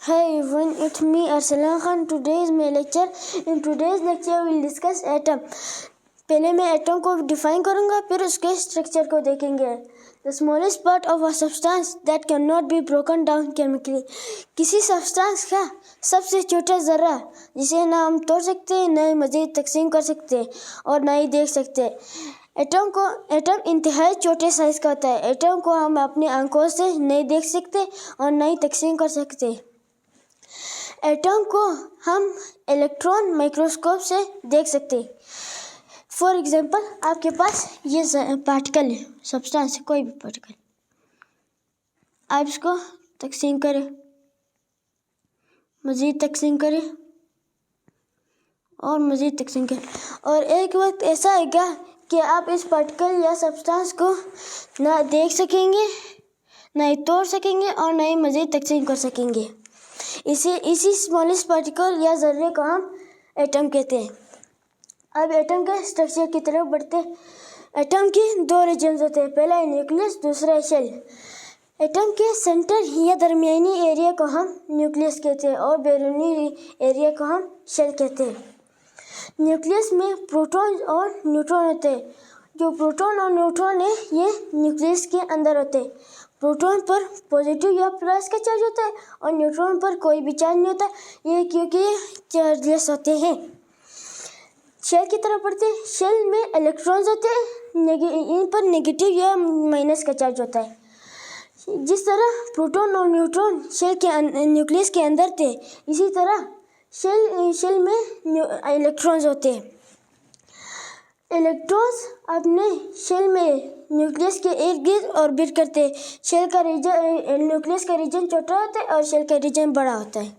Hey everyone, it's me Arsalan Khan. Today is my lecture. In today's lecture we'll discuss atom. पहले मैं atom को define करूंगा, फिर उसके स्ट्रक्चर को देखेंगे. The smallest part of a substance that cannot be broken down chemically. किसी substance का सबसे छोटा ज़र्रा जिसे ना हम तोड़ सकते, ना ही मज़ीद तकसीम कर सकते और ना ही देख सकते. एटम इंतहाई छोटे साइज़ का होता है. एटम को हम अपनी आंखों से नहीं देख सकते और ना ही तकसीम कर सकते. एटम को हम इलेक्ट्रॉन माइक्रोस्कोप से देख सकते. फॉर एग्जांपल, आपके पास ये पार्टिकल है, सब्सटेंस है, कोई भी पार्टिकल. आप इसको तकसीम करें, मज़ीद तकसीम करें और मज़ीद तकसीम करें, और एक वक्त ऐसा आएगा कि आप इस पार्टिकल या सब्सटेंस को ना देख सकेंगे, ना ही तोड़ सकेंगे और ना ही मज़ीद तकसीम कर सकेंगे. इसी स्मॉलेस्ट पार्टिकल या ज़र्रे को हम एटम कहते हैं. अब एटम के स्ट्रक्चर की तरफ बढ़ते हैं. एटम के दो रीजन्स होते हैं, पहला है न्यूक्लियस, दूसरा है शेल. एटम के सेंटर या दरमियानी एरिया को हम न्यूक्लियस कहते हैं और बैरूनी एरिया को हम शेल कहते हैं. न्यूक्लियस में प्रोटॉन और न्यूट्रॉन होते हैं. जो प्रोटॉन और न्यूट्रॉन है ये न्यूक्लियस के अंदर होते हैं. प्रोटॉन पर पॉजिटिव या प्लस का चार्ज होता है और न्यूट्रॉन पर कोई भी चार्ज नहीं होता, ये क्योंकि ये चार्जलेस होते हैं. शेल की तरफ बढ़ते हैं. शेल में इलेक्ट्रॉन्स होते हैं, इन पर नेगेटिव या माइनस का चार्ज होता है. जिस तरह प्रोटॉन और न्यूट्रॉन शेल के न्यूक्लियस के अंदर थे, इसी तरह शेल में इलेक्ट्रॉन्स होते हैं. इलेक्ट्रॉन्स अपने शेल में न्यूक्लियस के इर्द गिर्द ऑर्बिट करते हैं. न्यूक्लियस का रीजन छोटा होता है और शेल का रीजन बड़ा होता है.